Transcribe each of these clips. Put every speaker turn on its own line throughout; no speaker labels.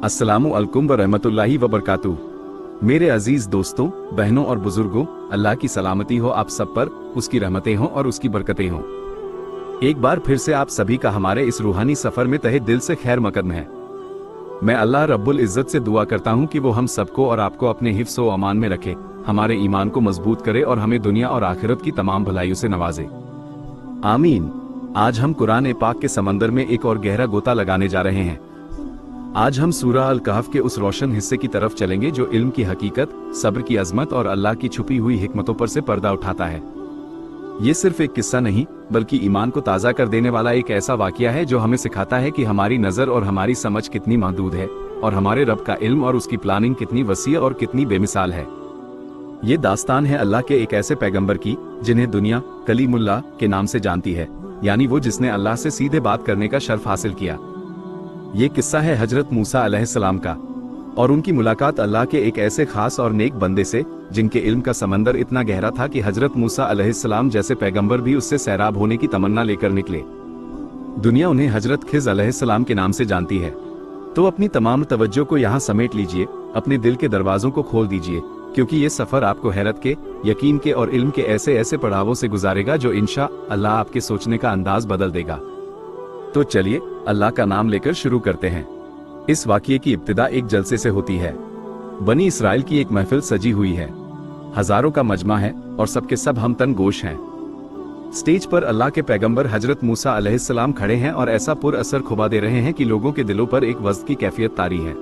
अस्सलामु अलैकुम व रहमतुल्लाहि व बरकातुहू। मेरे अजीज दोस्तों, बहनों और बुजुर्गों, अल्लाह की सलामती हो आप सब पर, उसकी रहमतें हों और उसकी बरकतें हों। एक बार फिर से आप सभी का हमारे इस रूहानी सफर में तहे दिल से खैर मकदम है। मैं अल्लाह रब्बुल इज्जत से दुआ करता हूँ कि वो हम सबको और आपको अपने हिफ्स व अमान में रखे, हमारे ईमान को मजबूत करे और हमें दुनिया और आखिरत की तमाम भलाइयों से नवाजे, आमीन। आज हम कुरान पाक के समंदर में एक और गहरा गोता लगाने जा रहे हैं। आज हम सूरह अल कहफ के उस रोशन हिस्से की तरफ चलेंगे जो इल्म की हकीकत, सब्र की अजमत और अल्लाह की छुपी हुई हिकमतों पर से पर्दा उठाता है। ये सिर्फ एक किस्सा नहीं, बल्कि ईमान को ताज़ा कर देने वाला एक ऐसा वाकया है जो हमें सिखाता है कि हमारी नज़र और हमारी समझ कितनी महदूद है और हमारे रब का इल्म और उसकी प्लानिंग कितनी वसी और कितनी बेमिसाल है। ये दास्तान है अल्लाह के एक ऐसे पैगंबर की जिन्हें दुनिया कलीमुल्लाह के नाम से जानती है, यानी वो जिसने अल्लाह से सीधे बात करने का शर्फ हासिल किया। ये किस्सा है हजरत मूसा अलैहिस्सलाम का और उनकी मुलाकात अल्लाह के एक ऐसे खास और नेक बंदे से जिनके इल्म का समंदर इतना गहरा था कि हजरत मूसा अलैहिस्सलाम जैसे पैगंबर भी उससे सैराब होने की तमन्ना लेकर निकले। दुनिया उन्हें हजरत खिज़ अलैहिस्सलाम के नाम से जानती है, तो अपनी तमाम तवज्जो को यहाँ समेट लीजिए, अपने दिल के दरवाजों को खोल दीजिए, क्योंकि ये सफर आपको हैरत के, यकीन के और इल्म के ऐसे ऐसे पड़ावों से गुजारेगा जो इंशा अल्लाह आपके सोचने का अंदाज बदल देगा। तो चलिए अल्लाह का नाम लेकर शुरू करते हैं। इस वाक़ये की इब्तिदा एक जलसे से होती है। बनी इसराइल की एक महफिल सजी हुई है, हजारों का मजमा है और सबके सब हमतन गोश हैं। स्टेज पर अल्लाह के पैगंबर हजरत मूसा अलैहिस्सलाम खड़े हैं और ऐसा पुर असर खुबा दे रहे हैं कि लोगों के दिलों पर एक वज़्द की कैफियत तारी है।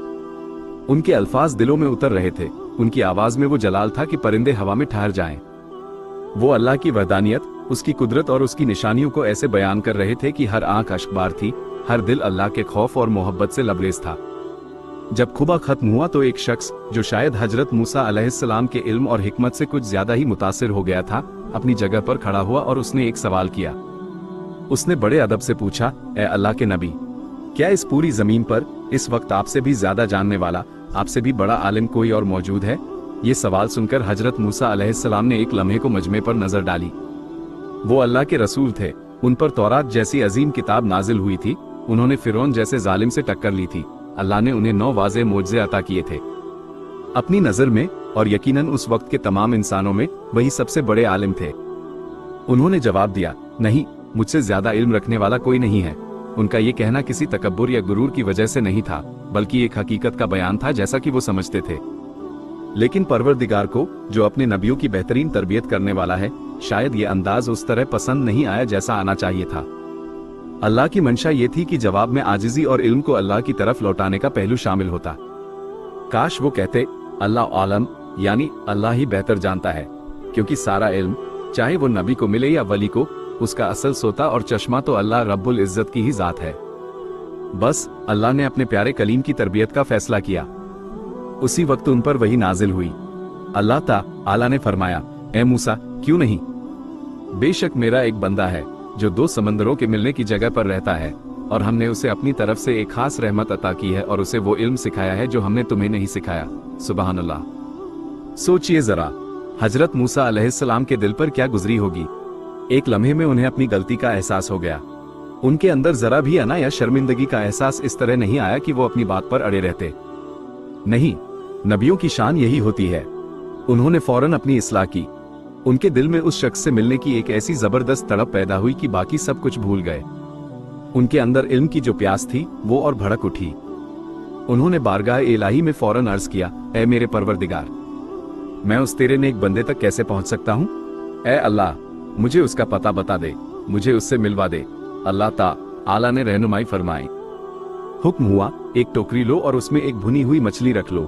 उनके अल्फाज दिलों में उतर रहे थे, उनकी आवाज में वो जलाल था कि परिंदे हवा में ठहर जाएं। वो अल्लाह की वहदानियत, उसकी कुदरत और उसकी निशानियों को ऐसे बयान कर रहे थे कि हर आंख अश्कबार थी, हर दिल अल्लाह के खौफ और मोहब्बत से लबरेज था। जब खुबा खत्म हुआ तो एक शख्स जो शायद हजरत मूसा अलैहिस्सलाम के इल्म और हिकमत से कुछ ज्यादा ही मुतासिर हो गया था, अपनी जगह पर खड़ा हुआ और उसने एक सवाल किया। उसने बड़े अदब से पूछा, ए अल्लाह के नबी, क्या इस पूरी जमीन पर इस वक्त आपसे भी ज्यादा जानने वाला, आपसे भी बड़ा आलिम कोई और मौजूद है? ये सवाल सुनकर हजरत मूसा अलैहिस्सलाम ने एक लम्हे को मजमे पर नजर डाली। वो अल्लाह के रसूल थे, उन पर तौरात जैसी अजीम किताब नाजिल हुई थी, उन्होंने फिरौन जैसे जालिम से टक्कर ली थी, अल्लाह ने उन्हें 9 वाज़े मोजज़े अता किए थे। अपनी नजर में और यकीनन उस वक्त के तमाम इंसानों में वही सबसे बड़े आलिम थे। उन्होंने जवाब दिया, नहीं, मुझसे ज्यादा इल्म रखने वाला कोई नहीं है। उनका ये कहना किसी तकब्बुर या गुरूर की वजह से नहीं था, बल्कि एक हकीकत का बयान था जैसा कि वो समझते थे। लेकिन परवरदिगार को, जो अपने नबियों की बेहतरीन तरबियत करने वाला है, शायद ये अंदाज उस तरह पसंद नहीं आया जैसा आना चाहिए था। अल्लाह की मंशा ये थी कि जवाब में आजिजी और इल्म को अल्लाह की तरफ लौटाने का पहलू शामिल होता। काश वो कहते, अल्लाह आलम, यानी अल्लाह ही बेहतर जानता है, क्योंकि सारा इल्म, चाहे वो नबी को मिले या वली को, उसका असल सोता और चश्मा तो अल्लाह रब्बुल इज्जत की ही जात है। बस अल्लाह ने अपने प्यारे कलीम की तरबियत का फैसला किया। उसी वक्त उन पर वही नाजिल हुई। अल्लाह ताला ने फरमाया, ए मूसा, क्यों नहीं? बेशक मेरा एक बंदा है जो 2 समंदरों के मिलने की जगह पर रहता है, और हमने उसे अपनी तरफ से एक खास रहमत अता की है और उसे वो इल्म सिखाया है जो हमने तुम्हें नहीं सिखाया। सुबहान अल्लाह। सोचिए जरा, हजरत मूसा अलैहिस्सलाम के दिल पर क्या गुजरी होगी। एक लम्हे में उन्हें अपनी गलती का एहसास हो गया। उनके अंदर जरा भी अना या शर्मिंदगी का एहसास इस तरह नहीं आया कि वो अपनी बात पर अड़े रहते। नहीं, नबियों की शान यही होती है। उन्होंने फौरन अपनी इस्लाह की। उनके दिल में उस शख्स से मिलने की एक ऐसी जबरदस्त तड़प पैदा हुई कि बाकी सब कुछ भूल गए। उनके अंदर इल्म की जो प्यास थी वो और भड़क उठी। उन्होंने बारगाह इलाही में फौरन अर्ज किया, ए मेरे परवरदिगार, मैं उस तेरे नेक बंदे तक कैसे पहुंच सकता हूं? ए अल्लाह, मुझे उसका पता बता दे, मुझे उससे मिलवा दे। अल्लाह ताला ने रहनुमाई फरमाई। हुक्म हुआ, एक टोकरी लो और उसमें एक भुनी हुई मछली रख लो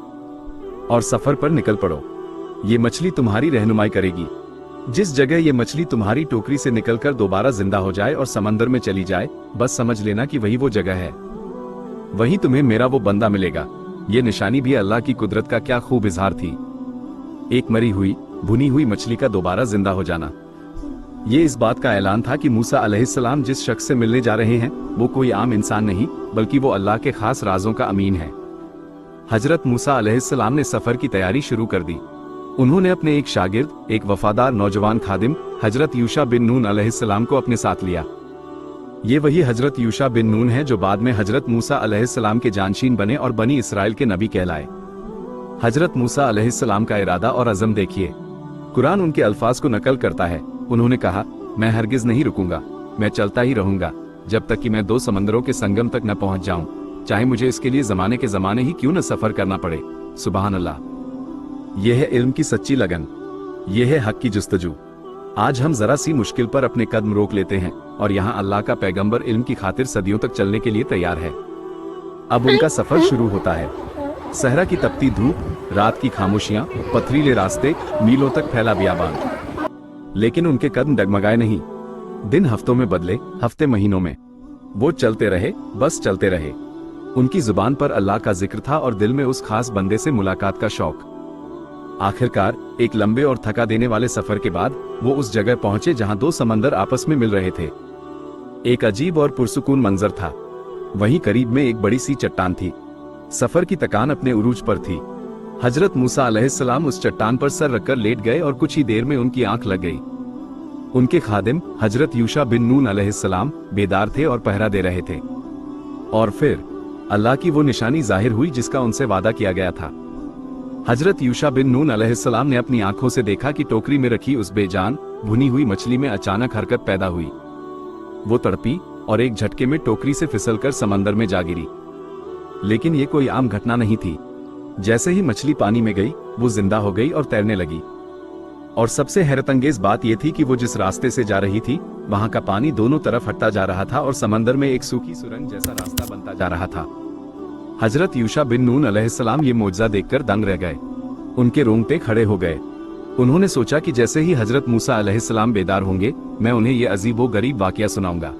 और सफर पर निकल पड़ो। ये मछली तुम्हारी रहनुमाई करेगी। जिस जगह ये मछली तुम्हारी टोकरी से निकलकर दोबारा जिंदा हो जाए और समंदर में चली जाए, बस समझ लेना कि वही वो जगह है। वहीं तुम्हें मेरा वो बंदा मिलेगा। ये निशानी भी अल्लाह की कुदरत का क्या खूब इजहार थी। एक मरी हुई, भुनी हुई मछली का दोबारा जिंदा हो जाना, ये इस बात का ऐलान था कि मूसा अलैहिस्सलाम जिस शख्स से मिलने जा रहे हैं वो कोई आम इंसान नहीं, बल्कि वो अल्लाह के खास राजों का अमीन है। हजरत मूसा अलैहिस्सलाम ने सफर की तैयारी शुरू कर दी। उन्होंने अपने एक शागिर्द, एक वफादार नौजवान खादिम हजरत यूशा बिन नून अलैहिस्सलाम को अपने साथ लिया। ये वही हजरत यूशा बिन नून है जो बाद में हजरत मूसा अलैहिस्सलाम के जानशीन बने और बनी इसराइल के नबी कहलाए। हजरत मूसा अलैहिस्सलाम का इरादा और अज़म देखिए। कुरान उनके अल्फाज को नकल करता है। उन्होंने कहा, मैं हरगिज नहीं रुकूंगा, मैं चलता ही रहूंगा जब तक कि मैं 2 समंदरों के संगम तक न पहुंच जाऊं, चाहे मुझे इसके लिए जमाने के जमाने ही क्यों न सफर करना पड़े। सुबहान अल्लाह। यह है इल्म की सच्ची लगन, यह है हक की जुस्तजू। आज हम जरा सी मुश्किल पर अपने कदम रोक लेते हैं और यहाँ अल्लाह का पैगंबर इल्म की खातिर सदियों तक चलने के लिए तैयार है। अब उनका सफर शुरू होता है। सहरा की तपती धूप, रात की खामोशियां, पथरीले रास्ते, मीलों तक फैला बियाबान। लेकिन उनके कदम डगमगाए नहीं। दिन हफ्तों में बदले, हफ्ते महीनों में। वो चलते रहे, बस चलते रहे। उनकी जुबान पर अल्लाह का जिक्र था और दिल में उस खास बंदे से मुलाकात का शौक। आखिरकार एक लंबे और थका देने वाले सफर के बाद वो उस जगह पहुंचे जहां 2 समंदर आपस में मिल रहे थे। एक अजीब और पुरसुकून मंजर था। वहीं करीब में एक बड़ी सी चट्टान थी। सफर की थकान अपने उरूज पर थी। हजरत मूसा अलैहिस्सलाम उस चट्टान पर सर रखकर लेट गए और कुछ ही देर में उनकी आंख लग गई। उनके खादिम हजरत यूशा बिन नून अलैहिस्सलाम बेदार थे और पहरा दे रहे थे। और फिर अल्लाह की वो निशानी जाहिर हुई जिसका उनसे वादा किया गया था। हजरत यूशा बिन नून अलैहिस्सलाम ने अपनी आंखों से देखा कि टोकरी में रखी उस बेजान भुनी हुई मछली में अचानक हरकत पैदा हुई। वो तड़पी और एक झटके में टोकरी से फिसलकर समंदर में जा गिरी। लेकिन ये कोई आम घटना नहीं थी। जैसे ही मछली पानी में गई, वो जिंदा हो गई और तैरने लगी। और सबसे हैरतअंगेज बात यह थी कि वो जिस रास्ते से जा रही थी, वहां का पानी दोनों तरफ हटता जा रहा था और समंदर में एक सूखी सुरंग जैसा रास्ता बनता जा रहा था। हजरत यूशा बिन नून अलैहिस्सलाम ये मौजज़ा देखकर दंग रह गए। उनके रोंगटे खड़े हो गए। उन्होंने सोचा कि जैसे ही हजरत मूसा अलैहिस्सलाम बेदार होंगे, मैं उन्हें ये अजीब व गरीब वाकया सुनाऊंगा।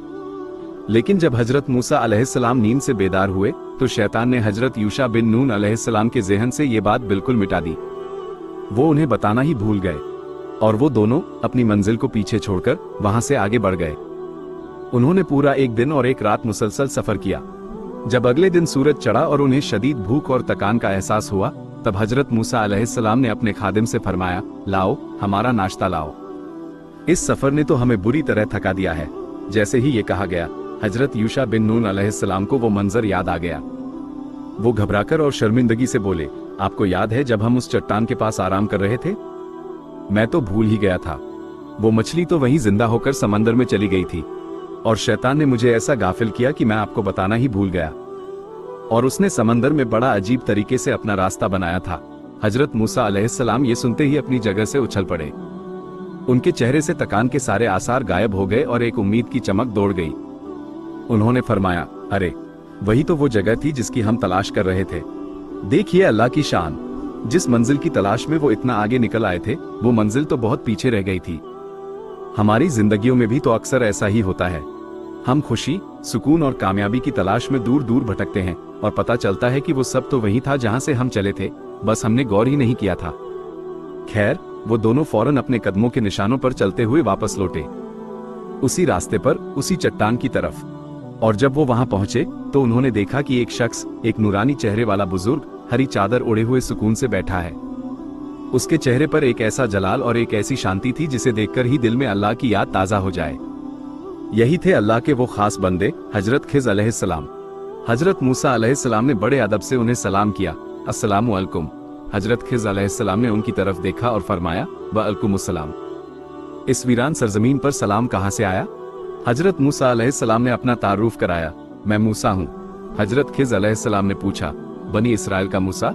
लेकिन जब हजरत मूसा अलैहिस्सलाम नींद से बेदार हुए तो शैतान ने हजरत यूशा बिन नून अलैहिस्सलाम के ज़हन से ये बात बिल्कुल मिटा दी। वो उन्हें बताना ही भूल गए और वो दोनों अपनी मंजिल को पीछे छोड़कर वहां से आगे बढ़ गए। उन्होंने पूरा एक दिन और एक रात मुसलसल सफर किया। जब अगले दिन सूरज चढ़ा और उन्हें शदीद भूख और थकान का एहसास हुआ, तब हजरत मूसा अलैहिस्सलाम ने अपने खादिम से फरमाया, लाओ हमारा नाश्ता लाओ। इस सफर ने तो हमें बुरी तरह थका दिया है। जैसे ही ये कहा गया, हजरत यूशा बिन नून अलैहिस्सलाम को वो मंजर याद आ गया। वो घबराकर और शर्मिंदगी से बोले, आपको याद है जब हम उस चट्टान के पास आराम कर रहे थे? मैं तो भूल ही गया था। वो मछली तो वहीं जिंदा होकर समंदर में चली गई थी और शैतान ने मुझे ऐसा गाफिल किया कि मैं आपको बताना ही भूल गया। और उसने समंदर में बड़ा अजीब तरीके से अपना रास्ता बनाया था। हजरत मूसा अलैहिस्सलाम ये सुनते ही अपनी जगह से उछल पड़े। उनके चेहरे से थकान के सारे आसार गायब हो गए और एक उम्मीद की चमक दौड़ गई। उन्होंने फरमाया, अरे वही तो वो जगह थी जिसकी हम तलाश कर रहे थे। देखिए अल्लाह की शान, जिस मंजिल की तलाश में वो इतना आगे निकल आए थे, वो मंजिल तो बहुत पीछे रह गई थी। हमारी जिंदगियों में भी तो अक्सर ऐसा ही होता है। हम खुशी, सुकून और कामयाबी की तलाश में दूर दूर भटकते हैं और पता चलता है कि वो सब तो वही था जहां से हम चले थे, बस हमने गौर ही नहीं किया था। खैर, वो दोनों फौरन अपने कदमों के निशानों पर चलते हुए वापस लौटे, उसी रास्ते पर, उसी चट्टान की तरफ। और जब वो वहां पहुंचे तो उन्होंने देखा कि एक शख्स, एक नूरानी चेहरे वाला बुजुर्ग, हरी चादर ओढ़े हुए सुकून से बैठा है। उसके चेहरे पर एक ऐसा जलाल और एक ऐसी शांति थी जिसे देखकर ही दिल में अल्लाह की याद ताजा हो जाए। यही थे अल्लाह के वो खास बंदे, हजरत खिज़र अलैहिस्सलाम। हजरत मूसा अलैहिस्सलाम ने बड़े अदब से उन्हें सलाम किया, अस्सलामु अलैकुम। हजरत खिज़र अलैहिस्सलाम ने उनकी तरफ देखा और फरमाया, व अलैकुमुस्सलाम। इस वीरान सरजमीन पर सलाम कहाँ से आया? हजरत मूसा अलैहिस्सलाम ने अपना तारुफ कराया, मैं मूसा हूँ। हजरत खिज़र अलैहिस्सलाम ने पूछा, बनी इसराइल का मूसा?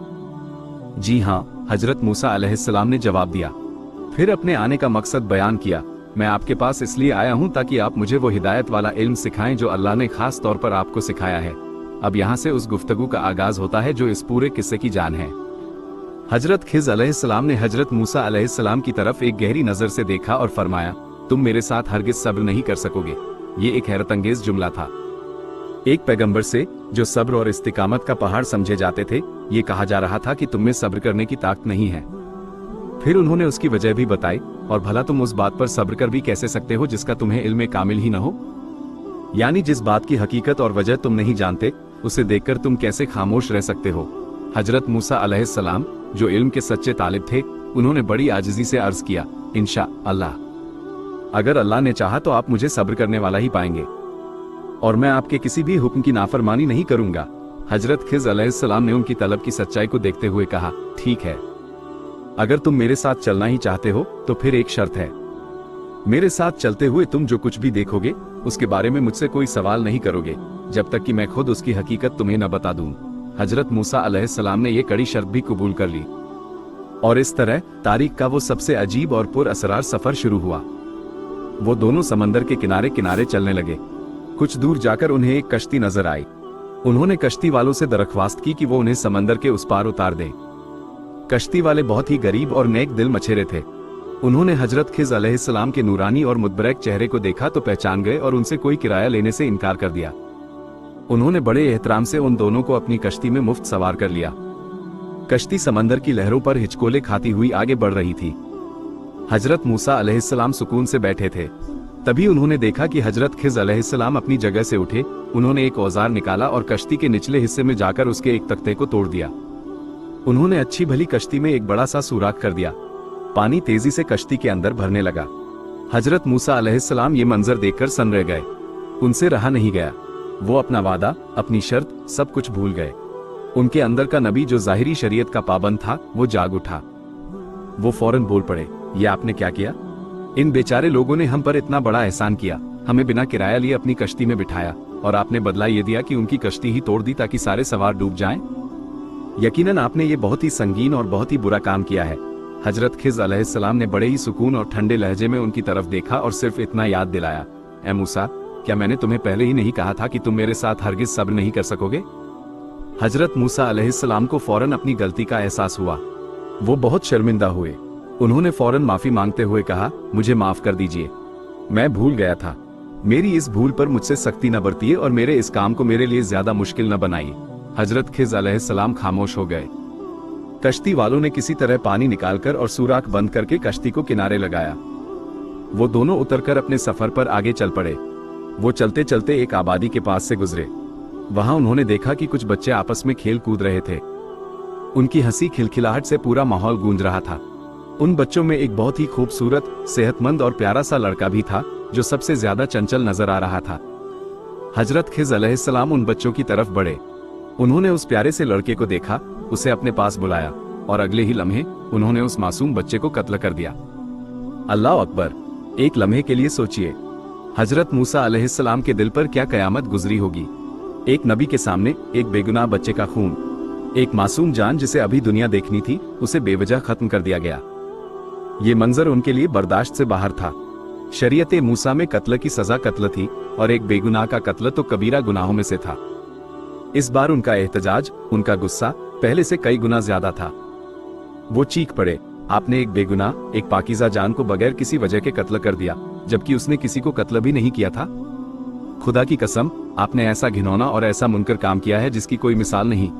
जी हाँ, हजरत मूसा अलैहिस्सलाम ने जवाब दिया। फिर अपने आने का मकसद बयान किया, मैं आपके पास इसलिए आया हूँ ताकि आप मुझे वो हिदायत वाला इल्म सिखाएं जो अल्लाह ने खास तौर पर आपको सिखाया है। अब यहाँ से उस गुफ्तगू का आगाज होता है जो इस पूरे किस्से की जान है। हजरत खिज़र अलैहिस्सलाम ने हजरत मूसा अलैहिस्सलाम की तरफ एक गहरी नजर से देखा और फरमाया, तुम मेरे साथ हरगिज सब्र नहीं कर सकोगे। ये एक हैरत अंगेज जुमला था। एक पैगंबर से, जो सब्र और इस्तिकामत का पहाड़ समझे जाते थे, ये कहा जा रहा था कि तुम में सब्र करने की ताकत नहीं है। फिर उन्होंने उसकी वजह भी बताई, और भला तुम उस बात पर सब्र कर भी कैसे सकते हो जिसका तुम्हें इल्म कामिल ही न हो? यानी जिस बात की हकीकत और वजह तुम नहीं जानते, उसे देखकर तुम कैसे खामोश रह सकते हो? हजरत मूसा अलैहिस्सलाम, जो इल्म के सच्चे तालिब थे, उन्होंने बड़ी आजिज़ी से अर्ज किया, इंशा अल्लाह, अगर अल्लाह ने चाहा तो आप मुझे सब्र करने वाला ही पाएंगे। और मैं आपके किसी भी हुक्म की नाफरमानी नहीं करूंगा। हजरत खिज़र अलैहिस्सलाम ने उनकी तलब की सच्चाई को देखते हुए कहा, ठीक है, अगर तुम मेरे साथ चलना ही चाहते हो तो फिर एक शर्त है। मेरे साथ चलते हुए तुम जो कुछ भी देखोगे उसके बारे में मुझसे कोई सवाल नहीं करोगे जब तक कि मैं खुद उसकी हकीकत तुम्हें न बता दूं। हजरत मूसा अलैहिस्सलाम ने यह कड़ी शर्त भी कबूल कर ली और इस तरह तारीख का वो सबसे अजीब और पुरअसरार सफर शुरू हुआ। वो दोनों समंदर के किनारे किनारे चलने लगे। कुछ दूर जाकर उन्हें एक कश्ती नजर आई। उन्होंने कश्ती वालों से दरख्वास्त की कि वो उन्हें समंदर के उस पार उतार दें। कश्ती वाले बहुत ही गरीब और नेक दिल मछेरे थे। उन्होंने हजरत खिज़र अलैहिस्सलाम के नूरानी और मुतबरक चेहरे को देखा तो पहचान गए और उनसे कोई किराया लेने से इनकार कर दिया। उन्होंने बड़े एहतराम से उन दोनों को अपनी कश्ती में मुफ्त सवार कर लिया। कश्ती समंदर की लहरों पर हिचकोले खाती हुई आगे बढ़ रही थी। हजरत मूसा अलैहिस्सलाम सुकून से बैठे थे। तभी उन्होंने देखा कि हजरत खिज़र अलैहिस्सलाम अपनी जगह से उठे। उन्होंने एक औजार निकाला और कश्ती के निचले हिस्से में जाकर उसके एक तख्ते को तोड़ दिया। उन्होंने अच्छी भली कश्ती में एक बड़ा सा सुराख कर दिया। पानी तेजी से कश्ती के अंदर भरने लगा। हजरत मूसा अलैहिस्सलाम ये मंजर देखकर सन रह गए। उनसे रहा नहीं गया। वो अपना वादा, अपनी शर्त, सब कुछ भूल गए। उनके अंदर का नबी जो ज़ाहिरी शरीयत का पाबंद था वो जाग उठा। वो फौरन बोल पड़े, ये आपने क्या किया? इन बेचारे लोगों ने हम पर इतना बड़ा एहसान किया, हमें बिना किराया लिए अपनी कश्ती में बिठाया और आपने बदला ये दिया कि उनकी कश्ती ही तोड़ दी ताकि सारे सवार डूब जाएं? यकीनन आपने ये बहुत ही संगीन और बहुत ही बुरा काम किया है। हजरत खिज़र अलैहिस्सलाम ने बड़े ही सुकून और ठंडे लहजे में उनकी तरफ देखा और सिर्फ इतना याद दिलाया, ए मूसा, क्या मैंने तुम्हें पहले ही नहीं कहा था कि तुम मेरे साथ हरगिज सब्र नहीं कर सकोगे? हजरत मूसा अलैहिस्सलाम को फौरन अपनी गलती का एहसास हुआ। वो बहुत शर्मिंदा हुए। उन्होंने फौरन माफी मांगते हुए कहा, मुझे माफ कर दीजिए, मैं भूल गया था। मेरी इस भूल पर मुझसे सख्ती न बरतिए और मेरे इस काम को मेरे लिए ज्यादा मुश्किल न बनाइए। हजरत खिज़र अलैहिस्सलाम खामोश हो गए। कश्ती वालों ने किसी तरह पानी निकालकर और सुराख बंद करके कश्ती को किनारे लगाया। वो दोनों उतरकर अपने सफर पर आगे चल पड़े। वो चलते चलते एक आबादी के पास से गुजरे। वहां उन्होंने देखा कि कुछ बच्चे आपस में खेल कूद रहे थे। उनकी हंसी खिलखिलाहट से पूरा माहौल गूंज रहा था। उन बच्चों में एक बहुत ही खूबसूरत, सेहतमंद और प्यारा सा लड़का भी था जो सबसे ज्यादा चंचल नजर आ रहा था। हजरत खिज़र अलैहिस्सलाम उन बच्चों की तरफ बढ़े। उन्होंने उस प्यारे से लड़के को देखा, उसे अपने पास बुलाया और अगले ही लम्हे उन्होंने उस मासूम बच्चे को कत्ल कर दिया। अल्लाह अकबर! एक लम्हे के लिए सोचिए, हजरत मूसा अलैहिस्सलाम के दिल पर क्या कयामत गुजरी होगी। एक नबी के सामने एक बेगुनाह बच्चे का खून, एक मासूम जान जिसे अभी दुनिया देखनी थी, उसे बेवजह खत्म कर दिया गया। ये मंजर उनके लिए बर्दाश्त से बाहर था। शरीयत मूसा में कत्ल की सजा कत्ल थी और एक बेगुनाह का कत्ल तो कबीरा गुनाहों में से था। इस बार उनका एहतजाज, उनका गुस्सा पहले से कई गुना ज्यादा था। वो चीख पड़े, आपने एक बेगुनाह, एक पाकीज़ा जान को बगैर किसी वजह के कत्ल कर दिया, जबकि उसने किसी को कत्ल भी नहीं किया था। खुदा की कसम, आपने ऐसा घिनौना और ऐसा मुनकर काम किया है जिसकी कोई मिसाल नहीं।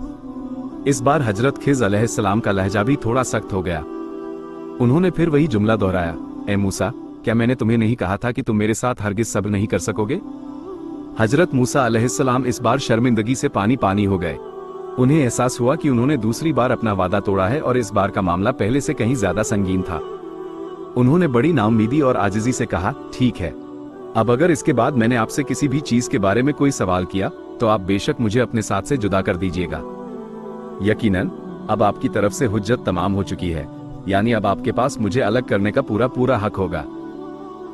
इस बार हजरत खिज़र अलैहिस्सलाम का लहजा भी थोड़ा सख्त हो गया। उन्होंने फिर वही जुमला दोहराया, ए मूसा, क्या मैंने तुम्हें नहीं कहा था कि तुम मेरे साथ हरगिज सब्र नहीं कर सकोगे? हजरत मूसा अलैहिस्सलाम इस बार शर्मिंदगी से पानी पानी हो गए। उन्हें एहसास हुआ कि उन्होंने दूसरी बार अपना वादा तोड़ा है और इस बार का मामला पहले से कहीं ज्यादा संगीन था। उन्होंने बड़ी नाउम्मीदी और आजिजी से कहा, ठीक है, अब अगर इसके बाद मैंने आपसे किसी भी चीज के बारे में कोई सवाल किया तो आप बेशक मुझे अपने साथ से जुदा कर दीजिएगा। यकीनन अब आपकी तरफ से हुज्जत तमाम हो चुकी है, यानी अब आपके पास मुझे अलग करने का पूरा पूरा हक होगा।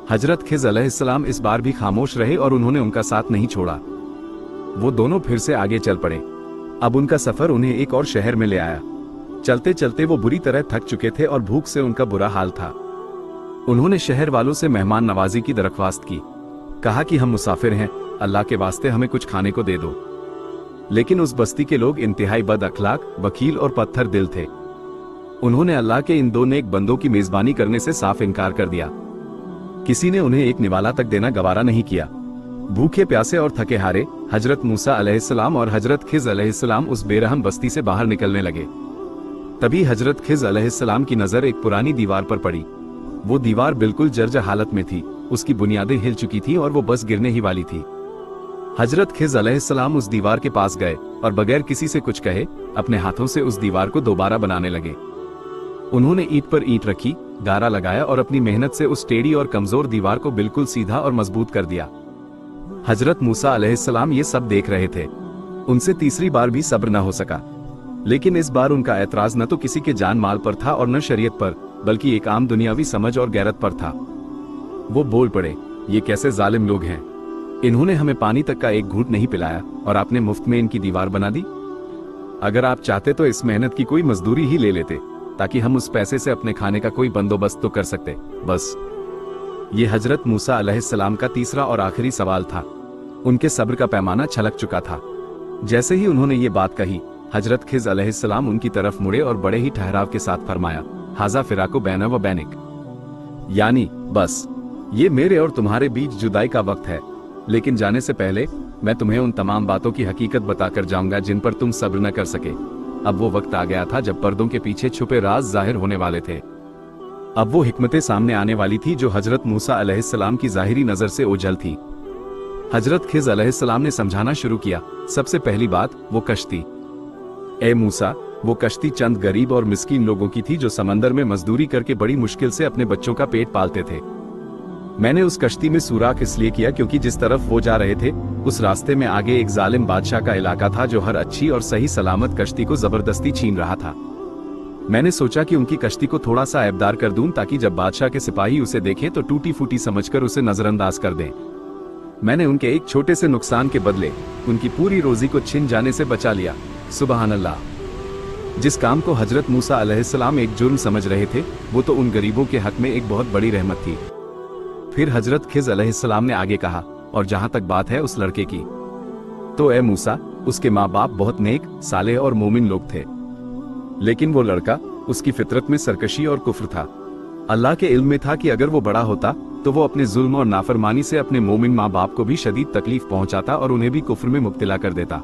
हजरत खिज़र अलैहिस्सलाम इस बार भी खामोश रहे और उन्होंने उनका साथ नहीं छोड़ा। वो दोनों फिर से आगे चल पड़े। अब उनका सफर उन्हें एक और शहर में ले आया। चलते चलते वो बुरी तरह थक चुके थे और भूख से उनका बुरा हाल था। उन्होंने शहर वालों से मेहमान नवाजी की दरख्वास्त की। कहा कि हम मुसाफिर हैं, अल्लाह के वास्ते हमें कुछ खाने को दे दो। लेकिन उस बस्ती के लोग इंतहाई बद अखलाक, वकील और पत्थर दिल थे। उन्होंने अल्लाह के इन दो नेक बंदों की मेजबानी करने से साफ इनकार कर दिया। किसी ने उन्हें एक निवाला तक देना गवारा नहीं किया। भूखे प्यासे और थके हारे हजरत मूसा अलैहिस्सलाम और हजरत खिज़र अलैहिस्सलाम उस बेरहम बस्ती से बाहर निकलने लगे। तभी हजरत खिज़र अलैहिस्सलाम की नजर एक पुरानी दीवार पर पड़ी। वो दीवार बिल्कुल जर्जर हालत में थी, उसकी बुनियादें हिल चुकी थी और वो बस गिरने ही वाली थी। हजरत खिज़र अलैहिस्सलाम उस दीवार के पास गए और बगैर किसी से कुछ कहे अपने हाथों से उस दीवार को दोबारा बनाने लगे। उन्होंने ईंट पर ईंट रखी, गारा लगाया और अपनी मेहनत से उस टेढ़ी और कमजोर दीवार को बिल्कुल सीधा और मजबूत कर दिया। हजरत मूसा अलैहिस्सलाम ये सब देख रहे थे। उनसे तीसरी बार भी सब्र न हो सका, लेकिन इस बार उनका ऐतराज न तो किसी के जान माल पर था और न शरीयत पर, बल्कि एक आम दुनियावी समझ और गैरत पर था। वो बोल पड़े, ये कैसे जालिम लोग हैं, इन्होंने हमें पानी तक का एक घूंट नहीं पिलाया और आपने मुफ्त में इनकी दीवार बना दी। अगर आप चाहते तो इस मेहनत की कोई मजदूरी ही ले लेते, ताकि हम उस पैसे से अपने खाने का कोई बंदोबस्त तो कर सकते बस। ये हजरत मूसा अलैहिस्सलाम का तीसरा और आखिरी सवाल था। उनके सब्र का पैमाना छलक चुका था। जैसे ही उन्होंने ये बात कही, हजरत खिज़ अलैहिस्सलाम उनकी तरफ मुड़े और बड़े ही ठहराव के साथ फरमाया, हाजा फिराको बैना व बैनिक, यानी बस ये मेरे और तुम्हारे बीच जुदाई का वक्त है, लेकिन जाने से पहले मैं तुम्हें उन तमाम बातों की हकीकत बताकर जाऊंगा जिन पर तुम सब्र न कर सके। अब वो वक्त आ गया था जब पर्दों के पीछे छुपे राज जाहिर होने वाले थे। अब वो हिकमतें सामने आने वाली थी जो हजरत मूसा अलैहिस्सलाम की जाहिरी नजर से ओझल थी। हजरत खिज़ अलैहिस्सलाम ने समझाना शुरू किया। सबसे पहली बात, वो कश्ती। ए मूसा, वो कश्ती चंद गरीब और मिस्कीन लोगों की थी जो समंदर में मजदूरी करके बड़ी मुश्किल से अपने बच्चों का पेट पालते थे। मैंने उस कश्ती में सुराख इसलिए किया क्योंकि जिस तरफ वो जा रहे थे उस रास्ते में आगे एक जालिम बादशाह का इलाका था जो हर अच्छी और सही सलामत कश्ती को जबरदस्ती छीन रहा था। मैंने सोचा कि उनकी कश्ती को थोड़ा सा ऐबदार कर दूं ताकि जब बादशाह के सिपाही उसे देखें तो टूटी फूटी समझकर उसे नजरअंदाज कर दें। मैंने उनके एक छोटे से नुकसान के बदले उनकी पूरी रोजी को छिन जाने से बचा लिया। सुबहान अल्लाह। जिस काम को हजरत मूसा अलैहिस्सलाम एक जुर्म समझ रहे थे, वो तो उन गरीबों के हक में एक बहुत बड़ी रहमत थी। फिर हजरत खिज़ अलैहिस्सलाम ने आगे कहा, और जहां तक बात है उस लड़के की, तो ए मूसा, उसके माँ बाप बहुत नेक, सालेह और मोमिन लोग थे, लेकिन वो लड़का, उसकी फितरत में सरकशी और कुफ्र था। अल्लाह के इल्म में था कि अगर वो बड़ा होता तो वो अपने जुल्म और नाफरमानी से अपने मोमिन माँ बाप को भी शदीद तकलीफ पहुंचाता और उन्हें भी कुफ्र में मुब्तला कर देता।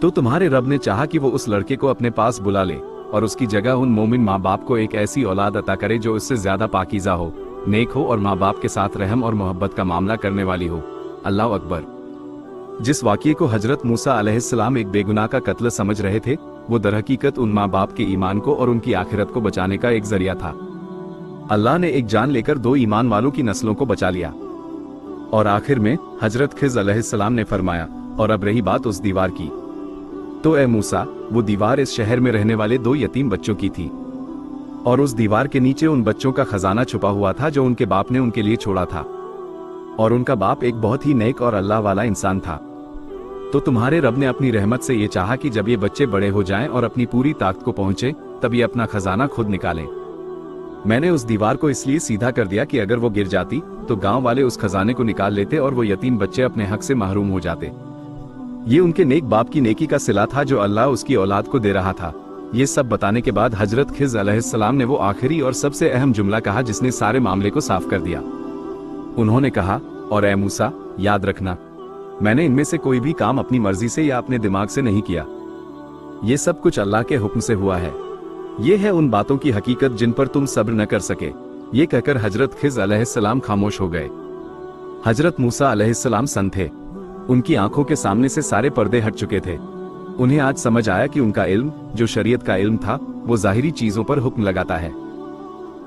तो तुम्हारे रब ने चाहा कि वो उस लड़के को अपने पास बुला ले और उसकी जगह उन मोमिन माँ बाप को एक ऐसी औलाद अता करे जो उससे ज्यादा पाकीज़ा हो, नेक हो और माँ बाप के साथ रहम और मोहब्बत का मामला करने वाली हो। अल्लाह अकबर। जिस वाक़ये को हजरत मूसा अलैहिस्सलाम एक बेगुनाह का कत्ल समझ रहे थे, वो दरहकीकत उन माँ बाप के ईमान को और उनकी आखिरत को बचाने का एक जरिया था। अल्लाह ने एक जान लेकर दो ईमान वालों की नस्लों को बचा लिया। और आखिर में हजरत खिज़ अलैहिस्सलाम ने फरमाया, और अब रही बात उस दीवार की, तो ए मूसा, वो दीवार इस शहर में रहने वाले दो यतीम बच्चों की थी, और उस दीवार के नीचे उन बच्चों का खजाना छुपा हुआ था जो उनके बाप ने उनके लिए छोड़ा था, और उनका बाप एक बहुत ही नेक और अल्लाह वाला इंसान था। तो तुम्हारे रब ने अपनी रहमत से ये चाहा कि जब ये बच्चे बड़े हो जाएं और अपनी पूरी ताकत को पहुंचे, तब ये अपना खजाना खुद निकालें। मैंने उस दीवार को इसलिए सीधा कर दिया कि अगर वो गिर जाती तो गांव वाले उस खजाने को निकाल लेते और वो यतीम बच्चे अपने हक से महरूम हो जाते। ये उनके नेक बाप की नेकी का सिला था जो अल्लाह उसकी औलाद को दे रहा था। ये सब बताने के बाद हजरत खिज़ अलैहिस्सलाम ने वो आखिरी और सबसे अहम जुमला कहा जिसने सारे मामले को साफ कर दिया। उन्होंने कहा, और ए मूसा, याद रखना, मैंने इनमें से कोई भी काम अपनी मर्जी से या अपने दिमाग से नहीं किया। ये सब कुछ अल्लाह के हुक्म से हुआ है। ये है उन बातों की हकीकत जिन पर तुम सब्र न कर सके। ये कहकर हजरत खिज़ अलैहिस्सलाम खामोश हो गए। हजरत मूसा अलैहिस्सलाम सन्न थे। उनकी आंखों के सामने से सारे पर्दे हट चुके थे। उन्हें आज समझ आया कि उनका इल्म, जो शरीयत का इल्म था, वो जाहिरी चीजों पर हुक्म लगाता है,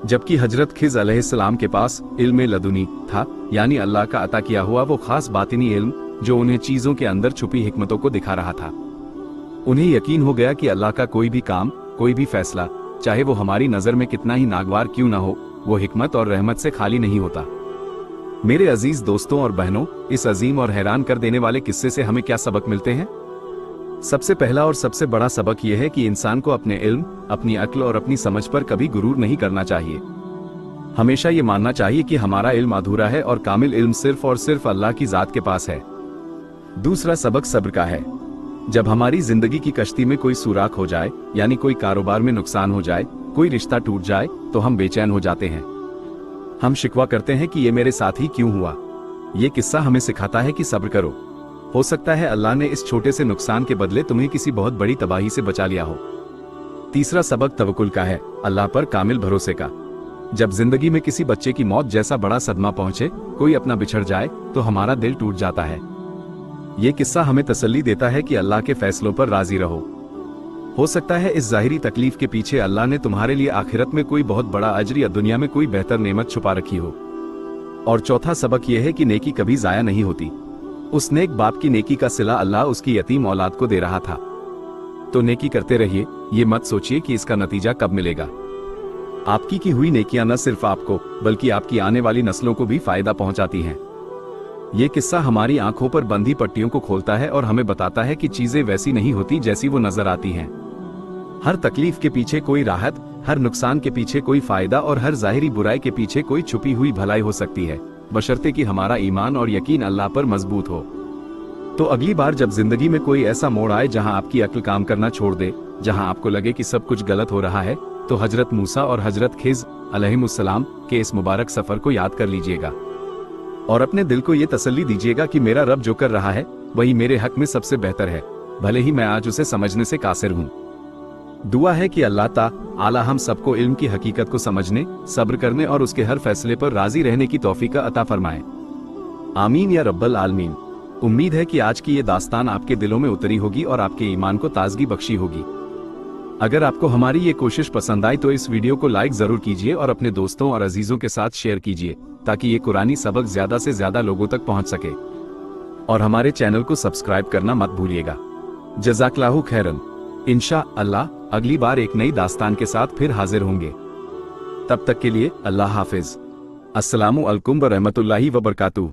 जबकि हजरत खिज़ अलैहिस्सलाम के पास इल्म लदुनी था, यानी अल्लाह का अता किया हुआ वो खास बातिनी इल्म जो उन्हें चीजों के अंदर छुपी हिकमतों को दिखा रहा था। उन्हें यकीन हो गया कि अल्लाह का कोई भी काम, कोई भी फैसला, चाहे वो हमारी नजर में कितना ही नागवार क्यों ना हो, वो हिकमत और रहमत से खाली नहीं होता। मेरे अजीज दोस्तों और बहनों, इस अजीम और हैरान कर देने वाले किस्से से हमें क्या सबक मिलते हैं? सबसे पहला और सबसे बड़ा सबक यह है कि इंसान को अपने इल्म, अपनी अक्ल और अपनी समझ पर कभी गुरूर नहीं करना चाहिए। हमेशा ये मानना चाहिए कि हमारा इल्म अधूरा है और कामिल इल्म सिर्फ और सिर्फ अल्लाह की जात के पास है। दूसरा सबक सब्र का है। जब हमारी जिंदगी की कश्ती में कोई सुराख हो जाए, यानी कोई कारोबार में नुकसान हो जाए, कोई रिश्ता टूट जाए, तो हम बेचैन हो जाते हैं। हम शिकवा करते हैं कि ये मेरे साथ ही क्यों हुआ। ये किस्सा हमें सिखाता है कि सब्र करो। हो सकता है अल्लाह ने इस छोटे से नुकसान के बदले तुम्हें किसी बहुत बड़ी तबाही से बचा लिया हो। तीसरा सबक तवक्कुल का है, अल्लाह पर कामिल भरोसे का। जब जिंदगी में किसी बच्चे की मौत जैसा बड़ा सदमा पहुंचे, कोई अपना बिछड़ जाए, तो हमारा दिल टूट जाता है। ये किस्सा हमें तसल्ली देता है कि अल्लाह के फैसलों पर राजी रहो। हो सकता है इस जाहिरी तकलीफ के पीछे अल्लाह ने तुम्हारे लिए आखिरत में कोई बहुत बड़ा अजर या दुनिया में कोई बेहतर नेमत छुपा रखी हो। और चौथा सबक यह है कि नेकी कभी जाया नहीं होती। उस नेक बाप की नेकी का सिला अल्लाह उसकी यतीम औलाद को दे रहा था। तो नेकी करते रहिए, ये मत सोचिए कि इसका नतीजा कब मिलेगा। आपकी की हुई नेकियां न सिर्फ आपको बल्कि आपकी आने वाली नस्लों को भी फायदा पहुंचाती हैं। ये किस्सा हमारी आंखों पर बंधी पट्टियों को खोलता है और हमें बताता है कि चीजें वैसी नहीं होती जैसी वो नजर आती हैं। हर तकलीफ के पीछे कोई राहत, हर नुकसान के पीछे कोई फायदा और हर जाहिरी बुराई के पीछे कोई छुपी हुई भलाई हो सकती है, बशर्ते कि हमारा ईमान और यकीन अल्लाह पर मजबूत हो। तो अगली बार जब जिंदगी में कोई ऐसा मोड़ आए जहां आपकी अक्ल काम करना छोड़ दे, जहां आपको लगे कि सब कुछ गलत हो रहा है, तो हजरत मूसा और हजरत खिज़ अलैहिमुस्सलाम के इस मुबारक सफर को याद कर लीजिएगा और अपने दिल को ये तसल्ली दीजिएगा कि मेरा रब जो कर रहा है वही मेरे हक में सबसे बेहतर है, भले ही मैं आज उसे समझने से कासिर हूँ। दुआ है कि अल्लाह ताला हम सबको इल्म की हकीकत को समझने, सब्र करने और उसके हर फैसले पर राजी रहने की तौफीक अता फरमाए। आमीन या रब्बल आलमीन। उम्मीद है कि आज की ये दास्तान आपके दिलों में उतरी होगी और आपके ईमान को ताजगी बख्शी होगी। अगर आपको हमारी ये कोशिश पसंद आई तो इस वीडियो को लाइक जरूर कीजिए और अपने दोस्तों और अजीजों के साथ शेयर कीजिए ताकि ये कुरानी सबक ज्यादा से ज्यादा लोगों तक पहुंच सके। और हमारे चैनल को सब्सक्राइब करना मत भूलिएगा। जज़ाकल्लाहु खैरन। इंशा अल्लाह अगली बार एक नई दास्तान के साथ फिर हाजिर होंगे। तब तक के लिए अल्लाह हाफिज। अस्सलामु अलैकुम व रहमतुल्लाहि व बरकातुहू।